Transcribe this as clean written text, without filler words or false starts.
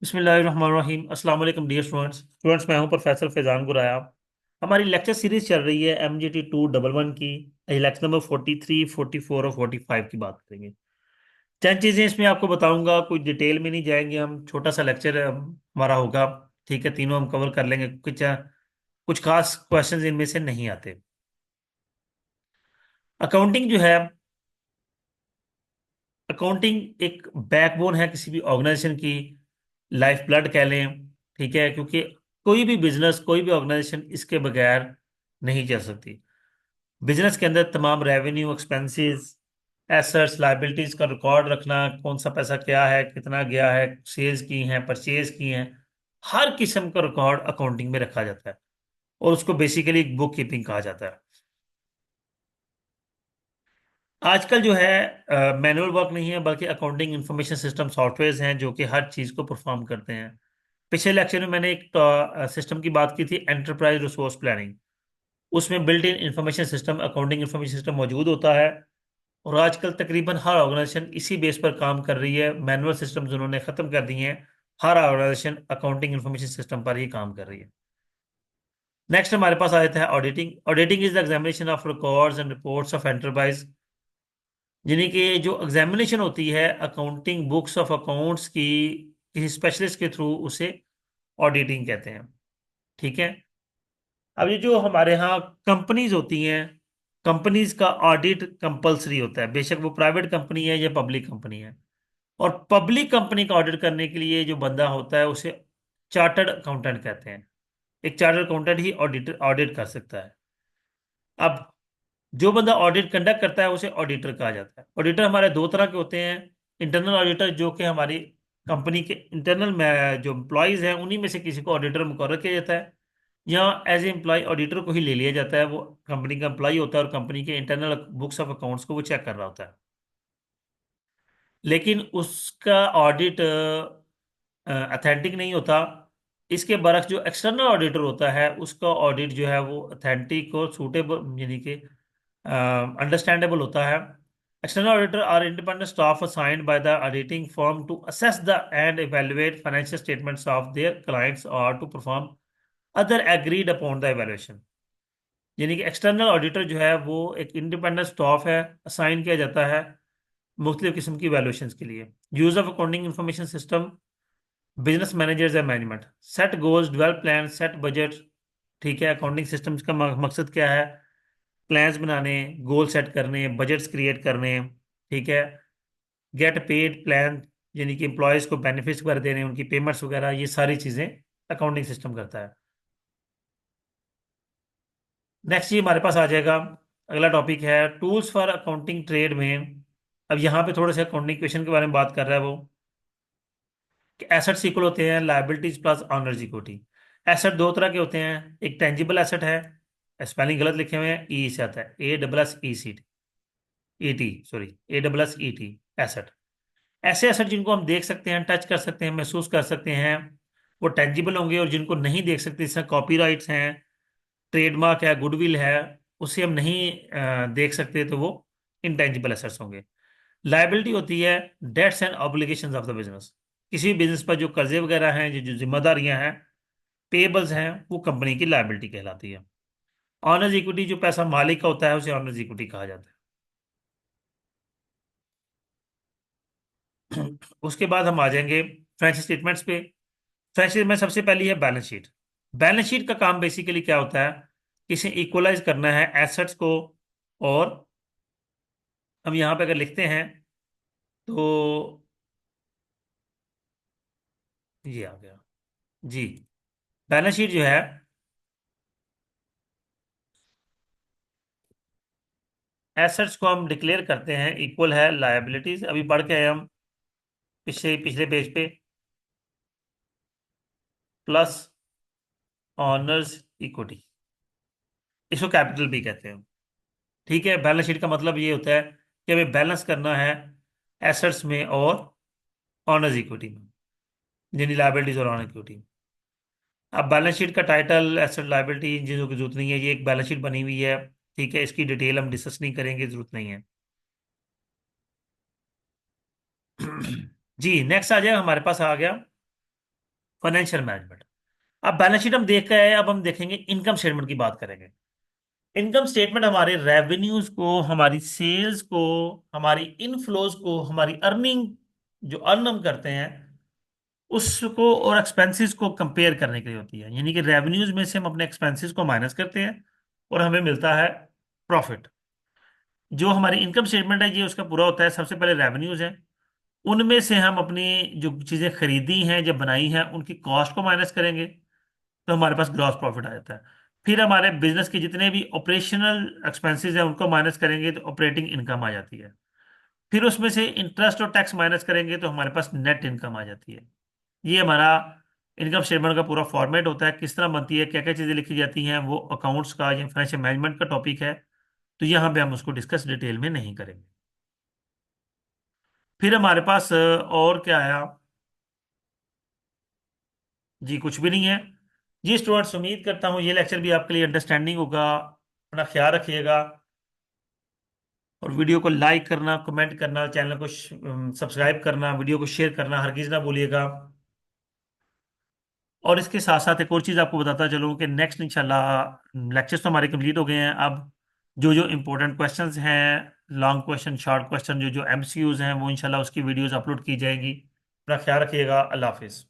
बिस्मिल्लाहिर्रहमानिर्रहीम। अस्सलाम वालेकुम डियर स्टूडेंट्स, मैं हूं प्रोफेसर फैजान गुराया। हमारी लेक्चर सीरीज चल रही है MGT 211 की। लेक्चर नंबर 43, 44 और 45 की बात करेंगे। चंद चीज़ें इसमें आपको बताऊंगा, कुछ डिटेल में नहीं जाएंगे हम, छोटा सा लेक्चर हमारा होगा। ठीक है, तीनों हम कवर कर लेंगे। कुछ खास क्वेश्चंस इनमें से नहीं आते। अकाउंटिंग जो है, अकाउंटिंग एक बैकबोन है किसी भी ऑर्गेनाइजेशन की, लाइफ ब्लड कह लें। ठीक है, क्योंकि कोई भी बिजनेस, कोई भी ऑर्गेनाइजेशन इसके बगैर नहीं चल सकती। बिजनेस के अंदर तमाम रेवेन्यू, एक्सपेंसेस, एसेट्स, लायबिलिटीज का रिकॉर्ड रखना, कौन सा पैसा क्या है, कितना गया है, सेल्स की हैं, परचेज की हैं, हर किस्म का रिकॉर्ड अकाउंटिंग में रखा जाता है और उसको बेसिकली बुक कीपिंग कहा जाता है। आजकल जो है मैनुअल वर्क नहीं है, बल्कि अकाउंटिंग इंफॉर्मेशन सिस्टम सॉफ्टवेयर्स हैं जो कि हर चीज़ को परफॉर्म करते हैं। पिछले लेक्चर में मैंने एक सिस्टम की बात की थी, एंटरप्राइज रिसोर्स प्लानिंग। उसमें built in information system, accounting information system मौजूद होता है। और आजकल तकरीबन हर ऑर्गेनाइजेशन इसी बेस पर काम कर रही है। मैनुअल सिस्टम्स उन्होंने ख़त्म कर दिए हैं। हर ऑर्गेनाइजेशन अकाउंटिंग इंफॉर्मेशन सिस्टम पर ही काम कर रही है। नेक्स्ट हमारे पास आ जाता है auditing. Auditing is the examination of records and reports of enterprise. यानी कि जो एग्जामिनेशन होती है अकाउंटिंग बुक्स ऑफ अकाउंट्स की, किसी स्पेशलिस्ट के थ्रू, उसे ऑडिटिंग कहते हैं। ठीक है। अब ये जो हमारे यहाँ कंपनीज होती हैं, कंपनीज का ऑडिट कंपलसरी होता है, बेशक वो प्राइवेट कंपनी है या पब्लिक कंपनी है। और पब्लिक कंपनी का ऑडिट करने के लिए जो बंदा होता है उसे चार्टर्ड अकाउंटेंट कहते हैं। एक चार्टर्ड अकाउंटेंट ही ऑडिट कर सकता है। अब जो बंदा ऑडिट कंडक्ट करता है उसे ऑडिटर कहा जाता है। ऑडिटर हमारे दो तरह के होते हैं। इंटरनल ऑडिटर, जो कि हमारी कंपनी के इंटरनल में जो एम्प्लॉयज हैं उन्हीं में से किसी को ऑडिटर मुकर्रर किया जाता है, या एज ए एम्प्लॉय ऑडिटर को ही ले लिया जाता है। वो कंपनी का एम्प्लॉय होता है और कंपनी के इंटरनल बुक्स ऑफ अकाउंट्स को वो चेक कर रहा होता है। लेकिन उसका ऑडिट अथेंटिक नहीं होता। इसके बरक्स जो एक्सटर्नल ऑडिटर होता है उसका ऑडिट जो है वो अथेंटिक और सूटेबल, यानी कि अंडरस्टैंडेबल होता है। External auditor are independent staff assigned by the auditing firm to assess the and evaluate financial statements of their clients और to perform other agreed upon the evaluation. यानी कि एक्सटर्नल ऑडिटर जो है वो एक इंडिपेंडेंट स्टाफ है, assign किया जाता है मुख्तलिफ किस्म की वैल्यूएशन के लिए। Use of accounting information system, business managers and management, set goals, develop plan, set budget. ठीक है, अकाउंटिंग सिस्टम्स का मकसद क्या है? प्लान्स बनाने, गोल सेट करने, बजट्स क्रिएट करने। ठीक है। गेट पेड प्लान, यानी कि एम्प्लॉयज़ को बेनिफिट्स वगैरह देने, उनकी पेमेंट्स वगैरह, ये सारी चीज़ें अकाउंटिंग सिस्टम करता है। नेक्स्ट ये हमारे पास आ जाएगा, अगला टॉपिक है टूल्स फॉर अकाउंटिंग ट्रेड में। अब यहाँ पे थोड़े से अकाउंटिंग क्वेश्चन के बारे में बात कर रहा है वो, कि एसेट्स इक्वल होते हैं liabilities plus honours equity. Asset दो तरह के होते हैं, एक टेंजिबल एसेट है, स्पेलिंग गलत लिखे हुए हैं, ई से आता है, A++EC, ET, sorry, A++ET, asset. ऐसे एसेट जिनको हम देख सकते हैं, टच कर सकते हैं, महसूस कर सकते हैं, वो टेंजिबल होंगे। और जिनको नहीं देख सकते, जैसे कॉपीराइट्स हैं, ट्रेडमार्क है, गुडविल है, उसे हम नहीं देख सकते, तो वो इंटेंजिबल एसेट्स होंगे। लायबिलिटी होती है debts and obligations of the business. किसी भी बिजनेस पर जो कर्जे वगैरह हैं, जो जो जिम्मेदारियां हैं, पेबल्स हैं, वो कंपनी की लायबिलिटी कहलाती है। ऑनर्स इक्विटी, जो पैसा मालिक का होता है, उसे ऑनर्स इक्विटी कहा जाता है। उसके बाद हम आ जाएंगे फाइनेंशियल स्टेटमेंट्स पे। फाइनेंशियल स्टेटमेंट सबसे पहली है बैलेंस शीट। बैलेंस शीट का काम बेसिकली क्या होता है? इसे इक्वलाइज करना है एसेट्स को। और हम यहाँ पे अगर लिखते हैं तो ये आ गया जी। बैलेंस शीट जो है, एसेट्स को हम डिक्लेयर करते हैं इक्वल है लायबिलिटीज, अभी पढ़ के आए हम पिछले पिछले पेज पे, प्लस ऑनर्स इक्विटी, इसको कैपिटल भी कहते हैं। ठीक है, बैलेंस शीट का मतलब ये होता है कि हमें बैलेंस करना है एसेट्स में और ऑनर्स इक्विटी में, यानी लायबिलिटीज और ऑनर इक्विटी। अब बैलेंस शीट का टाइटल, एसेट लायबिलिटी, इन चीज़ों की जरूरत नहीं है, ये एक बैलेंस शीट बनी हुई है। ठीक है, इसकी डिटेल हम डिस्कस नहीं करेंगे, जरूरत नहीं है। जी, नेक्स्ट आ जाए, हमारे पास आ गया फाइनेंशियल मैनेजमेंट। अब बैलेंस शीट हम देख के आए, अब हम देखेंगे इनकम स्टेटमेंट की बात करेंगे। इनकम स्टेटमेंट हमारे रेवेन्यूज को, हमारी सेल्स को, हमारी इनफ्लोज को, हमारी अर्निंग जो अर्न हम करते हैं उसको और एक्सपेंसेस को कंपेयर करने के लिए होती है। यानी कि रेवेन्यूज में से हम अपने एक्सपेंसेस को माइनस करते हैं और हमें मिलता है प्रॉफिट। जो हमारी इनकम स्टेटमेंट है ये उसका पूरा होता है, सबसे पहले रेवेन्यूज है, उनमें से हम अपनी जो चीजें खरीदी हैं, जब बनाई हैं, उनकी कॉस्ट को माइनस करेंगे तो हमारे पास ग्रॉस प्रॉफिट आ जाता है। फिर हमारे बिजनेस के जितने भी ऑपरेशनल एक्सपेंसेस हैं उनको माइनस करेंगे तो ऑपरेटिंग इनकम आ जाती है। फिर उसमें से इंटरेस्ट और टैक्स माइनस करेंगे तो हमारे पास नेट इनकम आ जाती है। ये हमारा इनकम स्टेटमेंट का पूरा फॉर्मेट होता है। किस तरह बनती है, क्या क्या चीज़ें लिखी जाती हैं, वो अकाउंट्स का या फाइनेंशियल मैनेजमेंट का टॉपिक है, तो यहाँ पे हम उसको डिस्कस डिटेल में नहीं करेंगे। फिर हमारे पास और क्या आया? जी कुछ भी नहीं है। जी स्टूडेंट्स, उम्मीद करता हूँ ये लेक्चर भी आपके लिए अंडरस्टैंडिंग होगा। अपना ख्याल रखिएगा और वीडियो को लाइक करना, कमेंट करना, चैनल को सब्सक्राइब करना, वीडियो को शेयर करना हरगिज ना भूलिएगा। और इसके साथ साथ एक और चीज़ आपको बताता चलूँ कि नेक्स्ट इंशाल्लाह लेक्चर्स तो हमारे कंप्लीट हो गए हैं। अब जो जो इंपॉर्टेंट क्वेश्चंस हैं, लॉन्ग क्वेश्चन, शॉर्ट क्वेश्चन, जो जो एमसीक्यूज हैं, वो इंशाल्लाह उसकी वीडियोस अपलोड की जाएंगी। अपना ख्याल रखिएगा। अल्लाह हाफिज़।